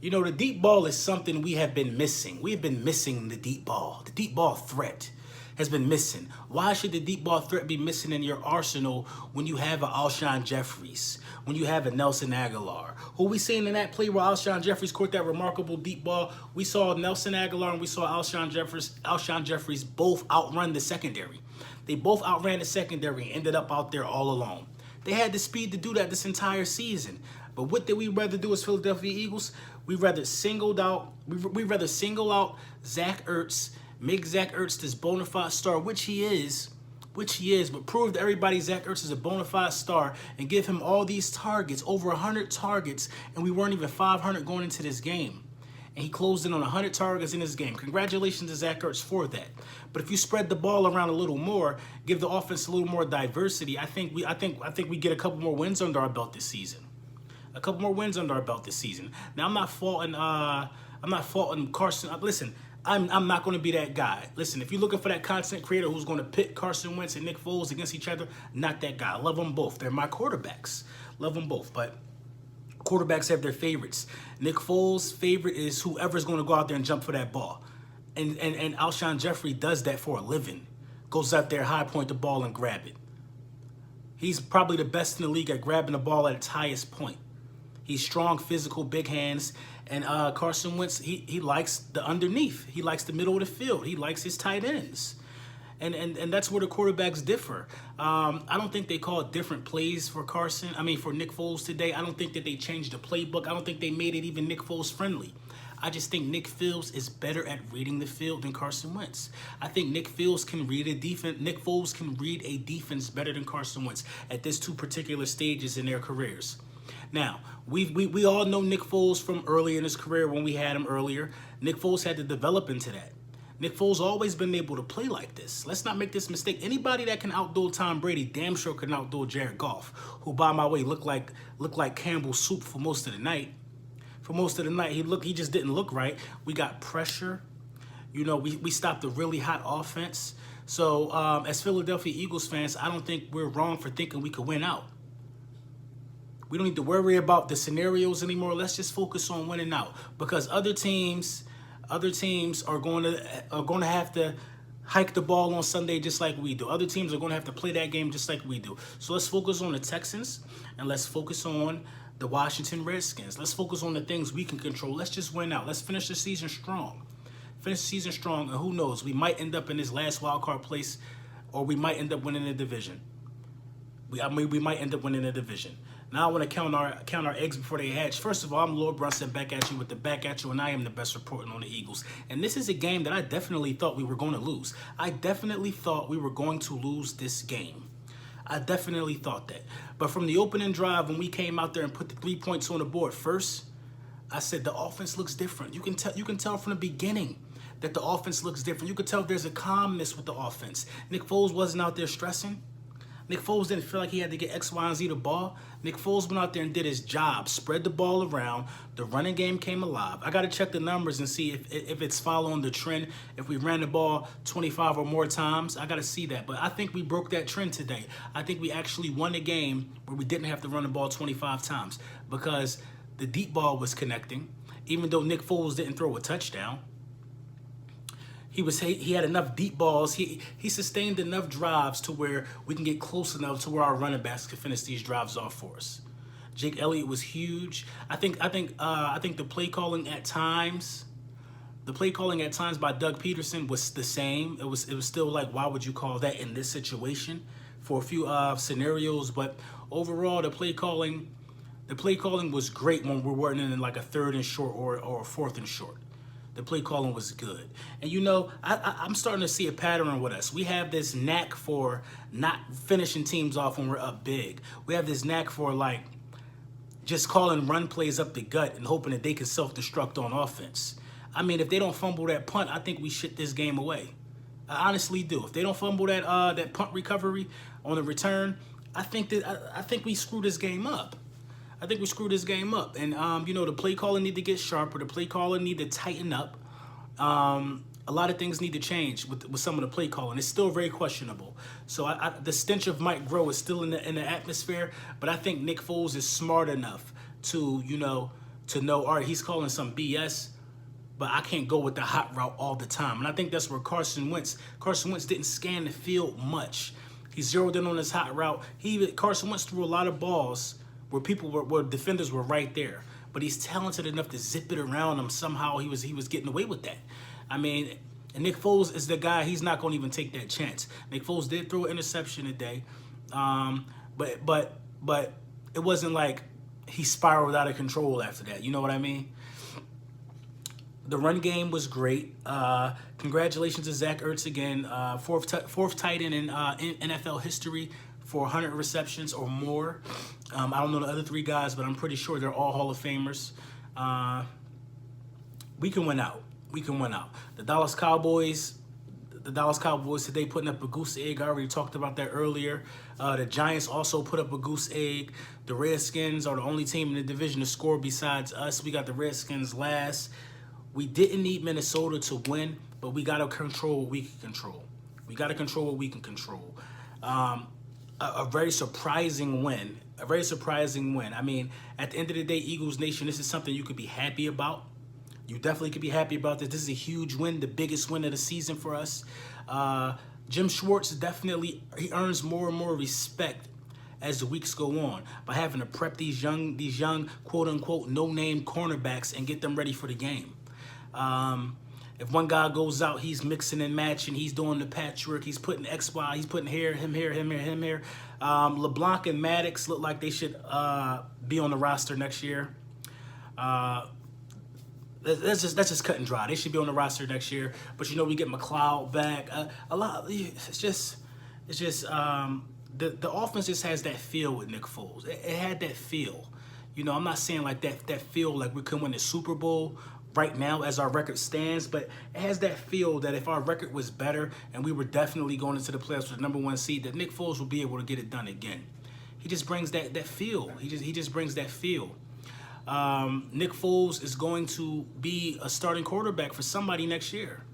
The deep ball is something we have been missing. We have been missing the deep ball. The deep ball threat has been missing. Why should the deep ball threat be missing in your arsenal when you have an Alshon Jeffries, when you have a Nelson Aguilar? Who we seen in that play where Alshon Jeffries caught that remarkable deep ball? We saw Nelson Aguilar and we saw Alshon Jeffries both outrun the secondary. They both outran the secondary and ended up out there all alone. They had the speed to do that this entire season. But what did we rather do as Philadelphia Eagles? We rather single out Zach Ertz, make Zach Ertz this bona fide star, which he is, but prove to everybody Zach Ertz is a bona fide star and give him all these targets, over 100 targets, and we weren't even 500 going into this game. And he closed in on 100 targets in this game. Congratulations to Zach Ertz for that. But if you spread the ball around a little more, give the offense a little more diversity, I think we get a couple more wins under our belt this season. Now I'm not faulting Carson. Listen, I'm not going to be that guy. Listen, if you're looking for that content creator who's going to pit Carson Wentz and Nick Foles against each other, not that guy. I love them both. They're my quarterbacks. Love them both, but quarterbacks have their favorites. Nick Foles' favorite is whoever's going to go out there and jump for that ball. And Alshon Jeffrey does that for a living. Goes out there, high point the ball and grab it. He's probably the best in the league at grabbing the ball at its highest point. He's strong, physical, big hands. And Carson Wentz, he likes the underneath. He likes the middle of the field. He likes his tight ends. And that's where the quarterbacks differ. I don't think they call different plays for for Nick Foles today. I don't think that they changed the playbook. I don't think they made it even Nick Foles friendly. I just think Nick Foles is better at reading the field than Carson Wentz. I think Nick Foles can read a defense. Nick Foles can read a defense better than Carson Wentz at these two particular stages in their careers. Now, we all know Nick Foles from early in his career when we had him earlier. Nick Foles had to develop into that. Nick Foles always been able to play like this. Let's not make this mistake. Anybody that can outdo Tom Brady damn sure can outdo Jared Goff, who, by my way, looked like Campbell's soup for most of the night. He just didn't look right. We got pressure. We stopped a really hot offense. So as Philadelphia Eagles fans, I don't think we're wrong for thinking we could win out. We don't need to worry about the scenarios anymore. Let's just focus on winning out, because other teams are going to have to hike the ball on Sunday just like we do. Other teams are going to have to play that game just like we do. So let's focus on the Texans and let's focus on the Washington Redskins. Let's focus on the things we can control. Let's just win out. Let's finish the season strong. And who knows? We might end up in this last wild card place, or we might end up winning the division. We might end up winning the division. Now I want to count our eggs before they hatch. First of all, I'm Lord Brunson, back at you with the back at you, and I am the best reporting on the Eagles. And this is a game that I definitely thought we were going to lose. I definitely thought we were going to lose this game. I definitely thought that. But from the opening drive, when we came out there and put the 3 points on the board first, I said the offense looks different. You can tell from the beginning that the offense looks different. You could tell there's a calmness with the offense. Nick Foles wasn't out there stressing. Nick Foles didn't feel like he had to get X, Y, and Z the ball. Nick Foles went out there and did his job, spread the ball around. The running game came alive. I got to check the numbers and see if it's following the trend. If we ran the ball 25 or more times, I got to see that. But I think we broke that trend today. I think we actually won a game where we didn't have to run the ball 25 times because the deep ball was connecting, even though Nick Foles didn't throw a touchdown. He had enough deep balls. He sustained enough drives to where we can get close enough to where our running backs can finish these drives off for us. Jake Elliott was huge. I think the play calling at times by Doug Peterson was the same. It was still like, why would you call that in this situation for a few scenarios? But overall, the play calling was great when we're working in like a 3rd and short or a 4th and short. The play calling was good. And I'm starting to see a pattern with us. We have this knack for not finishing teams off when we're up big. We have this knack for like just calling run plays up the gut and hoping that they can self-destruct on offense. I mean, if they don't fumble that punt, I think we shit this game away. I honestly do. If they don't fumble that punt recovery on the return, I think we screw this game up. And, the play calling need to get sharper. The play calling need to tighten up. A lot of things need to change with some of the play calling. It's still very questionable. So the stench of Mike Groh is still in the atmosphere. But I think Nick Foles is smart enough to to know, all right, he's calling some BS, but I can't go with the hot route all the time. And I think that's where Carson Wentz didn't scan the field much. He zeroed in on his hot route. Carson Wentz threw a lot of balls where where defenders were right there. But he's talented enough to zip it around him. Somehow he was getting away with that. I mean, and Nick Foles is the guy, he's not going to even take that chance. Nick Foles did throw an interception today. But it wasn't like he spiraled out of control after that. You know what I mean? The run game was great. Congratulations to Zach Ertz again. Fourth tight end in NFL history for 100 receptions or more. I don't know the other three guys, but I'm pretty sure they're all Hall of Famers. We can win out. We can win out. The Dallas Cowboys today putting up a goose egg. I already talked about that earlier. The Giants also put up a goose egg. The Redskins are the only team in the division to score besides us. We got the Redskins last. We didn't need Minnesota to win, but we got to control what we can control. We got to control what we can control. A very surprising win. A very surprising win. I mean, at the end of the day, Eagles Nation, this is something you could be happy about. You definitely could be happy about this. This is a huge win, the biggest win of the season for us. Jim Schwartz definitely, he earns more and more respect as the weeks go on by having to prep these young quote unquote no-name cornerbacks and get them ready for the game. If one guy goes out, he's mixing and matching, he's doing the patchwork, he's putting X, Y, he's putting him here. LeBlanc and Maddox look like they should be on the roster next year. That's just cut and dry. They should be on the roster next year. But you know, we get McLeod back. It's just the offense just has that feel with Nick Foles. It had that feel. You know, I'm not saying like that feel like we could win the Super Bowl right now as our record stands, but it has that feel that if our record was better and we were definitely going into the playoffs with the #1 seed, that Nick Foles will be able to get it done again. He just brings that feel. He just brings that feel. Nick Foles is going to be a starting quarterback for somebody next year.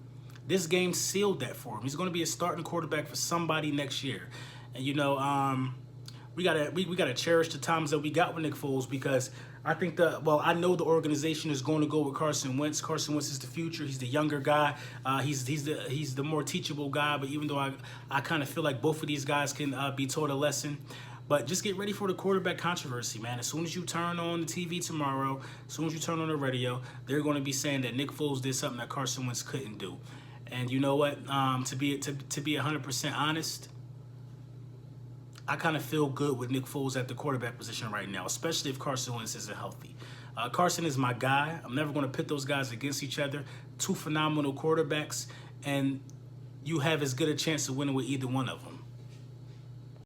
This game sealed that for him. He's going to be a starting quarterback for somebody next year. And you know, we gotta cherish the times that we got with Nick Foles, because I think I know the organization is going to go with Carson Wentz. Carson Wentz is the future. He's the younger guy. He's the more teachable guy. But even though I kind of feel like both of these guys can be taught a lesson. But just get ready for the quarterback controversy, man. As soon as you turn on the TV tomorrow, as soon as you turn on the radio, they're going to be saying that Nick Foles did something that Carson Wentz couldn't do. And you know what? To be 100% honest, I kind of feel good with Nick Foles at the quarterback position right now, especially if Carson Wentz isn't healthy. Carson is my guy. I'm never going to pit those guys against each other. Two phenomenal quarterbacks, and you have as good a chance of winning with either one of them.